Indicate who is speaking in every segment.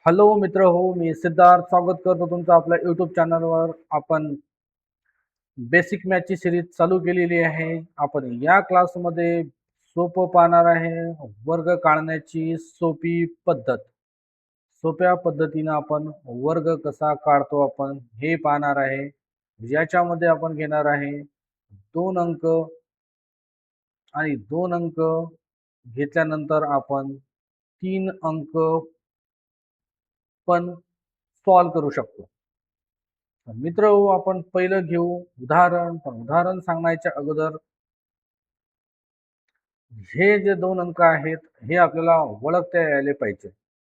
Speaker 1: Hello मित्र हो, मी सिद्धार्थ स्वागत करतो तुमचं आपल्या यूट्यूब चॅनलवर. आपण बेसिक मॅथची सिरीज चालू केलेली आहे. आपण या क्लासमध्ये सोपं पाहणार आहे वर्ग काढण्याची सोपी पद्धत. सोप्या पद्धतीनं आपण वर्ग कसा काढतो आपण हे पाहणार आहे. याच्यामध्ये आपण घेणार आहे 2 अंक आणि 2 अंक घेतल्यानंतर आपण 3 अंक पण सॉल्व करू शकतो. मित्र हो, आपण पहिलं घेऊ उदाहरण. पण उदाहरण सांगण्याच्या अगोदर हे जे 2 अंक आहेत हे आपल्याला ओळखता यायला पाहिजे.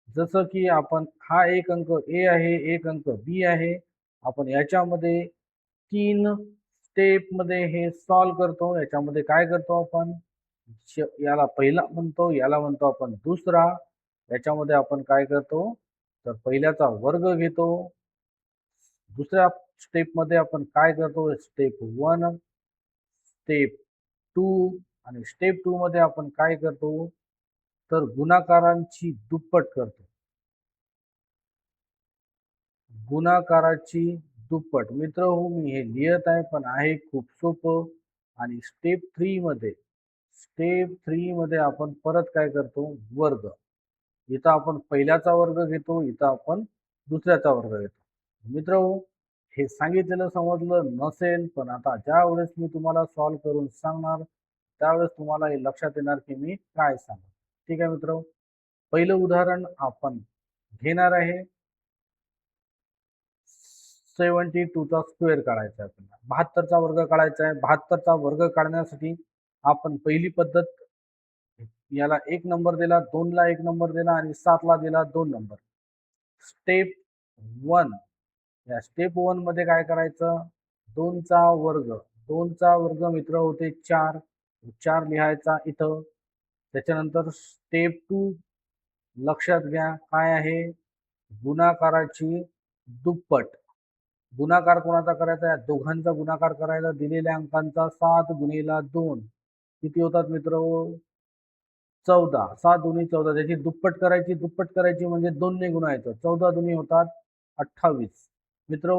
Speaker 1: जसं की आपण हा 1 अंक ए आहे, 1 अंक बी आहे. आपण याच्यामध्ये 3 स्टेपमध्ये हे सॉल्व करतो. याच्यामध्ये काय करतो आपण, याला पहिला म्हणतो, याला म्हणतो आपण दुसरा. याच्यामध्ये आपण काय करतो, तर पहिल्याचा वर्ग घेतो. दुसऱ्या स्टेपमध्ये आपण काय करतो, स्टेप 1, स्टेप 2 आणि स्टेप 2 मध्ये आपण काय करतो, तर गुणाकारांची दुप्पट करतो. गुणाकाराची दुप्पट. मित्र हो, मी हे लिहित आहे पण आहे खूप सोपं. आणि स्टेप 3 मध्ये आपण परत काय करतो, वर्ग. इथं आपण पहिल्याचा वर्ग घेतो, इथं आपण दुसऱ्याचा वर्ग घेतो. मित्र हो, हे सांगितलेलं समजलं नसेल, पण आता ज्या वेळेस मी तुम्हाला सॉल्व करून सांगणार त्यावेळेस तुम्हाला हे लक्षात येणार की मी काय सांगतो. ठीक आहे मित्र. पहिलं उदाहरण आपण घेणार आहे. 72चा स्क्वेअर काढायचा आहे आपल्याला. 72चा वर्ग काढायचा आहे. 72चा वर्ग काढण्यासाठी आपण पहिली पद्धत, याला 1 नंबर दिला, 2ला 1 नंबर दिला आणि 7ला दिला 2 नंबर. स्टेप 1, या स्टेप 1 मध्ये काय करायचं, 2चा वर्ग. 2चा वर्ग मित्र होते 4. 4 लिहायचा इथं. त्याच्यानंतर स्टेप 2 लक्षात घ्या काय आहे, गुणाकाराची दुप्पट. गुणाकार कोणाचा करायचा आहे, दोघांचा गुणाकार करायला. दिलेल्या अंकांचा 7 गुणिला 2 किती होतात मित्र, 14. 7 दुनी 14, त्याची दुप्पट करायची. दुप्पट करायची म्हणजे 2 ने गुणायचं. 14 दुनी होतात 28. मित्र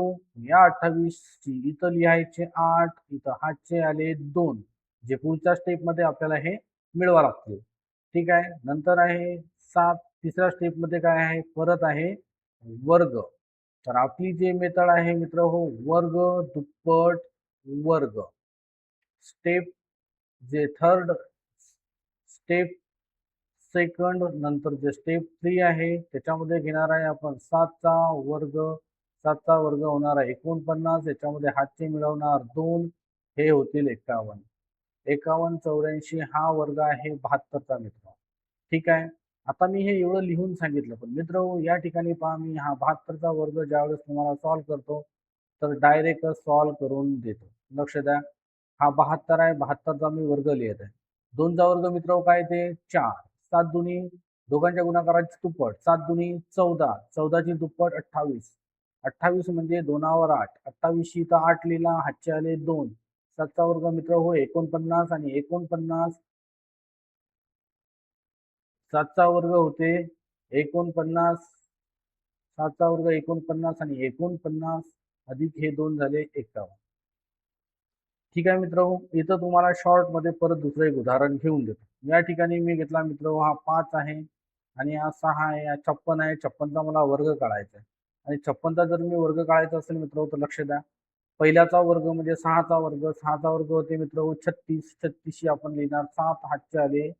Speaker 1: या 28 ची इथं लिहायचे 8, इथं हातचे आले 2, जे पुढच्या स्टेप मध्ये आपल्याला हे मिळवा लागतील. ठीक आहे. नंतर आहे 7. तिसऱ्या स्टेप मध्ये काय आहे, परत आहे वर्ग. तर आपली जे मेथड आहे मित्र हो, वर्ग दुप्पट वर्ग. स्टेप जे थर्ड, स्टेप सेकंड, नंतर जे स्टेप 3 आहे त्याच्यामध्ये घेणार आहे आपण 7चा वर्ग. 7चा वर्ग होणार आहे 49. याच्यामध्ये हातचे मिळवणार 2, हे होतील 51. 51 84 हा वर्ग आहे 72चा मित्र. ठीक आहे. आता मी हे एवढं लिहून सांगितलं, पण मित्र या ठिकाणी पहा, मी हा 72चा वर्ग ज्यावेळेस तुम्हाला सॉल्व करतो तर डायरेक्ट सॉल्व करून देतो. लक्ष द्या, हा 72 आहे, 72चा मी वर्ग लिहित आहे. 2चा वर्ग मित्र काय ते 4. 7 दुनी, दोघांच्या गुणाकाराची दुप्पट. 7 दुनी 14, 14ची दुप्पट 28. 28 म्हणजे 2वर 8. 28 इथं 8 लिहिला, हातचे आले 2. 7चा वर्ग मित्र हो 49 आणि 49. 7चा वर्ग होते 49. 7चा वर्ग 49 आणि 49 अधिक हे 2 झाले 51. ठीक आहे मित्र, इथं तुम्हाला शॉर्ट मध्ये परत दुसरं एक उदाहरण घेऊन देतो. या ठिकाणी मी घेतला मित्र, हा 5 आहे आणि हा 6 आहे, हा 56 आहे. 56चा मला वर्ग काढायचा आहे. आणि 56चा जर मी वर्ग काढायचा असेल मित्र तर लक्ष द्या, पहिल्याचा वर्ग म्हणजे 6चा वर्ग. 6चा वर्ग होते मित्र 36. 36शी आपण लिहिणार 7 हातचे आले,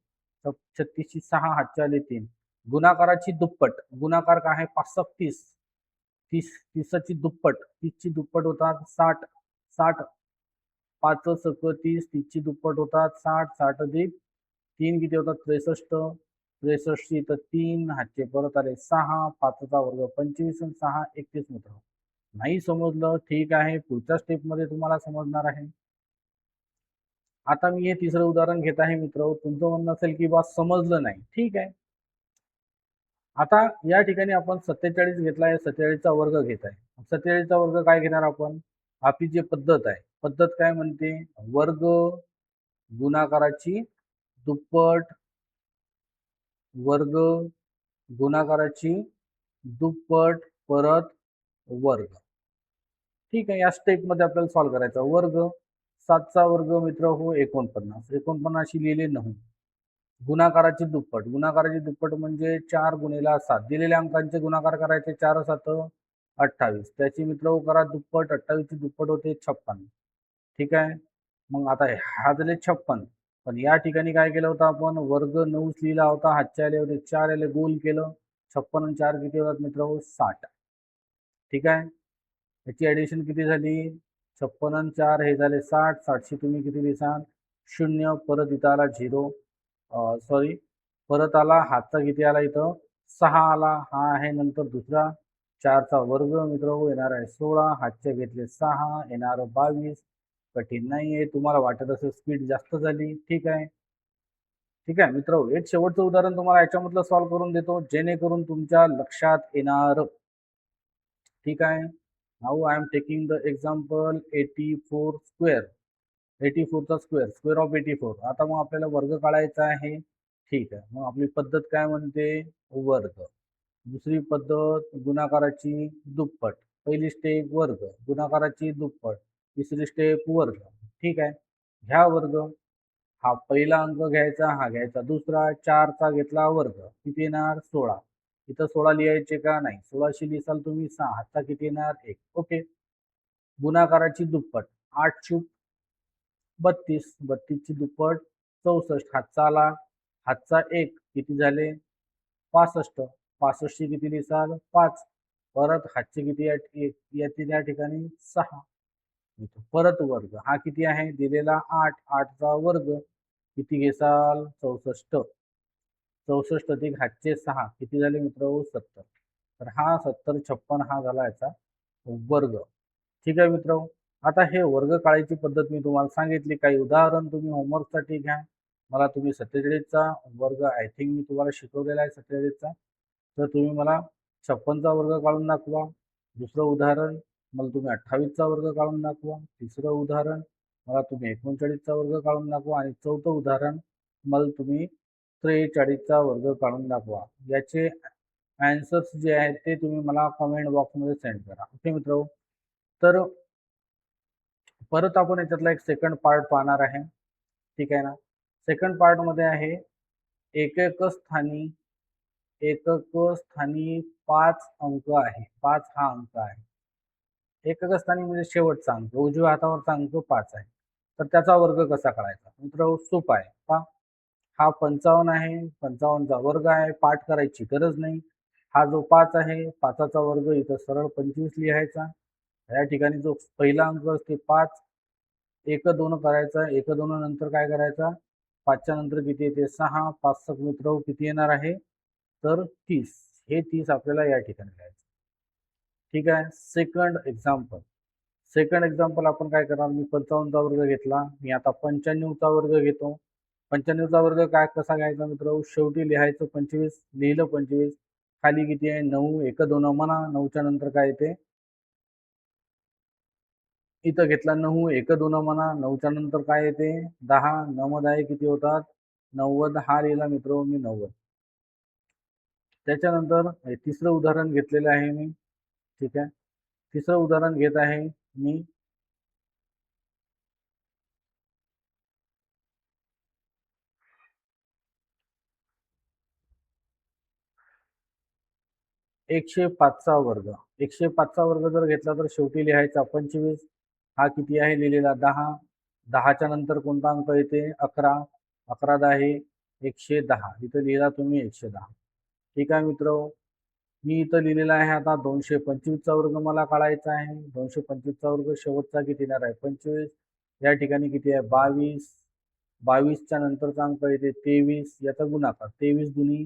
Speaker 1: 36शी 6 हातचे आले 3. गुणाकाराची दुप्पट. गुणाकार काय आहे, 5 × 30. 30ची दुप्पट. 30ची दुप्पट होतात 60. 60 5 × 30. 30ची दुप्पट होतात 60. 60 अधिक 3 किती होतात, 63. 63 इथं 3 हातचे परत आले 6. 5चा वर्ग 25 आणि 6 31 मित्र. नाही समजलं ठीक आहे, पुढच्या स्टेप मध्ये तुम्हाला समजणार आहे. आता मी हे तिसरं उदाहरण घेत आहे मित्र. तुमचं म्हणणं असेल की बा समजलं नाही, ठीक आहे. आता या ठिकाणी आपण 47 घेतला आहे, 47चा वर्ग घेत आहे. 47चा वर्ग काय घेणार आपण, आपली जी पद्धत आहे, पद्धत काय म्हणते, वर्ग गुणाकाराची दुप्पट, वर्ग गुणाकाराची दुप्पट परत वर्ग. ठीक आहे, या स्टेपमध्ये आपल्याला सॉल्व्ह करायचा. वर्ग 7चा वर्ग मित्र हो 49. 49 लिहिले 9. गुणाकाराची दुप्पट. गुणाकाराची दुप्पट म्हणजे 4 गुणिले 7. दिलेल्या अंकांचे गुणाकार करायचे. 4 7 28. त्याची मित्र हो करा दुप्पट. 28 ची दुप्पट होते 56. ठीक आहे. मग आता हा झाले 56. पण या ठिकाणी काय केलं होतं आपण? वर्ग 9 लिहिला होता. हातचे आले होते 4 आले, गोल केलं. 56 आणि 4 किती होतात मित्र हो? 60. ठीक आहे. याची ॲडिशन किती झाली? 56 आणि 4 हे झाले 60. 60शी तुम्ही किती लिहिसाल? 0. परत इथं आला 0. सॉरी, परत आला हातचा किती आला इथं? 6 आला. हा आहे नंतर दुसरा. 4चा वर्ग मित्र हो येणार आहे 16. हातचे घेतले 6 येणार 22. कठीण नाही आहे. तुम्हाला वाटत असेल स्पीड जास्त झाली. ठीक आहे. ठीक आहे मित्र, एक शेवटचं उदाहरण तुम्हाला याच्यामधलं सॉल्व्ह करून देतो जेणेकरून तुमच्या लक्षात येणार. ठीक आहे. Now I am taking the example 84 square. 84चा स्क्वेअर, स्क्वेअर ऑफ 84. आता मग आपल्याला वर्ग काढायचा आहे. ठीक आहे, मग आपली पद्धत काय म्हणते? वर्ग. दुसरी पद्धत गुणाकाराची दुप्पट. पहिली स्टेप वर्ग, गुणाकाराची दुप्पट. तिसरी स्टेप वर्ग. ठीक आहे. ह्या वर्ग. हा पहिला अंक घ्यायचा, हा घ्यायचा दुसरा. 4चा घेतला वर्ग, किती येणार? 16. इथं 16 लिहायचे का? नाही. 16शी लिहिसाल तुम्ही 6. हातचा किती येणार? 1. ओके. गुणाकाराची दुप्पट. 8 चूक 32. 32 ची दुप्पट 64. हातचा आला. हातचा 1 किती झाले? 65. 65 ची किती लिहिसाल? 5. परत हातचे किती येतील या ठिकाणी? 6. परत वर्ग. हा किती आहे? दिलेला 8. 8चा वर्ग किती घेसाल? 64. 64 अधिक हातचे 6 किती झाले मित्र? 70. तर हा 70 56 हा झाला याचा वर्ग. ठीक आहे मित्र. आता हे वर्ग काढायची पद्धत मी तुम्हाला सांगितली. काही उदाहरण तुम्ही होमवर्कसाठी घ्या. मला तुम्ही 47चा वर्ग आय थिंक मी तुम्हाला शिकवलेला आहे 47चा. तर तुम्ही मला 56चा वर्ग काढून दाखवा. दुसरं उदाहरण मला तुम्ही 28चा वर्ग काढून दाखवा. तिसरं उदाहरण मला तुम्ही 39चा वर्ग काढून दाखवा. आणि चौथं उदाहरण मला तुम्ही 43चा वर्ग काढून दाखवा. याचे ॲन्सर्स जे आहेत ते तुम्ही मला कमेंट बॉक्समध्ये सेंड करा. ओके मित्र. तर परत आपण याच्यातला एक सेकंड पार्ट पाहणार आहे. ठीक आहे ना. सेकंड पार्टमध्ये आहे एकक स्थानी. एकक स्थानी 5 अंक आहे. 5 हा अंक आहे. एकक स्थानी म्हणजे शेवटचा अंक, उजव्या हातावरचा अंक 5 आहे. तर त्याचा वर्ग कसा काढायचा? मित्र सोपा आहे. पहा, हा 55 आहे. 55चा वर्ग आहे. पाठ करायची गरज नाही. हा जो 5 आहे, 5चा वर्ग इथं सरळ 25 लिहायचा. या ठिकाणी जो पहिला अंक असते 5, 1 2 करायचा. 1 2 नंतर काय करायचा? 5च्या नंतर किती येते? 6. 5 चा मित्र किती येणार आहे? तर 30. हे 30 आपल्याला या ठिकाणी लिहायचं. ठीक आहे. Second example. सेकंड एक्झाम्पल आपण काय करणार? मी 55चा वर्ग घेतला. मी आता 95चा वर्ग घेतो. 95चा वर्ग काय कसा घ्यायचा मित्र? शेवटी लिहायचं 25. लिहिलं 25. खाली किती आहे? 9. 1 2 म्हणा. 9च्या नंतर काय येते? इथं घेतला 9. 1 2 म्हणा. 9च्या नंतर काय येते? 10. 9 आहे किती होतात? 90. हा लिहिला मित्र मी 90. त्याच्यानंतर तिसरं उदाहरण घेतलेलं आहे मी. ठीक आहे. तिसरं उदाहरण घेत आहे मी 105चा वर्ग. 105चा वर्ग जर घेतला तर शेवटी लिहायचा 25. हा किती आहे लिहिलेला? 10. 10च्या नंतर कोणता अंक येते? 11. 11 10 110. इथं लिहिला तुम्ही 110. ठीक आहे मित्र. मी इथं लिहिलेला आहे आता 225चा वर्ग मला काढायचा आहे. 225चा वर्ग शेवटचा किती येणार आहे? 25. या ठिकाणी किती आहे? 22. 22च्या नंतरचा अंक येते 23. याचा गुणाकार 23 दुनी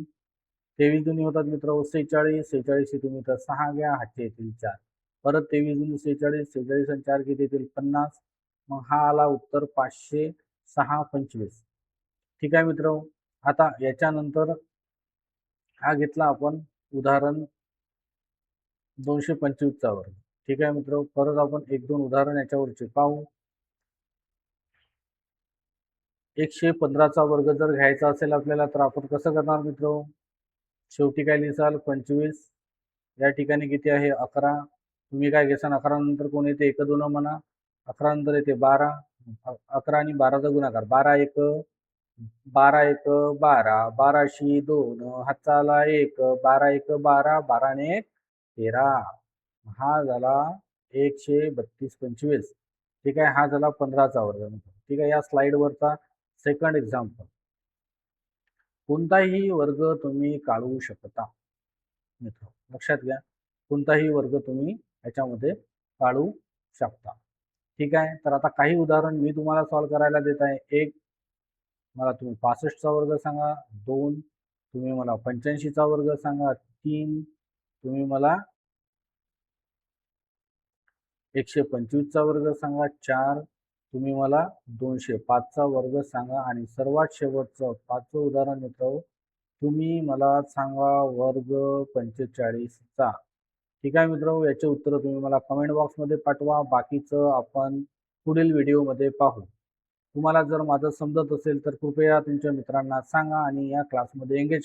Speaker 1: 23 दुनी होतात मित्र 46. 46 तुम्ही तर 6 घ्या. हातचे येतील 4. परत 23 दुनी 46. 46 आणि 4 किती येतील? 50. मग हा आला उत्तर 506 25. ठीक आहे मित्र. आता याच्यानंतर हा घेतला आपण उदाहरण 225चा वर्ग. ठीक आहे मित्र. परत आपण 1-2 उदाहरण याच्यावरचे पाहू. 115चा वर्ग जर घ्यायचा असेल आपल्याला तर आपण कसं करणार मित्र? शेवटी काय लिहिसाल? 25. या ठिकाणी किती आहे 11. तुम्ही काय घेसान 11 नंतर कोण येते 1 2 म्हणा. 11 नंतर येते 12. 11 आणि 12चा गुणाकार 12 1 12 1 12 12शी 2 हाताला 1 12 1 12 12 ने 1 13. हा झाला 132 25. ठीक आहे. हा झाला 15चा वर्ग. ठीक आहे. या स्लाइडवरचा सेकंड एक्झाम्पल. कोणताही वर्ग तुम्ही काढू शकता मित्र, लक्षात घ्या. कोणताही वर्ग तुम्ही याच्यामध्ये काढू शकता. ठीक आहे. तर आता काही उदाहरण मी तुम्हाला सॉल्व्ह करायला देत आहे. एक, मला तुम्ही 65चा वर्ग सांगा. 2, तुम्ही मला 85चा वर्ग सांगा. 3, तुम्ही मला 125चा वर्ग सांगा. 4, तुम्ही मला 205चा वर्ग सांगा. आणि सर्वात शेवटचं 5वं उदाहरण मित्र, तुम्ही मला सांगा वर्ग 45चा. ठीक आहे मित्र, याचे उत्तर तुम्ही मला कमेंट बॉक्समध्ये पाठवा. बाकीचं आपण पुढील व्हिडिओमध्ये पाहू. तुम्हाला जर माझं समजत असेल तर कृपया तुमच्या मित्रांना सांगा आणि या क्लासमध्ये एंगेज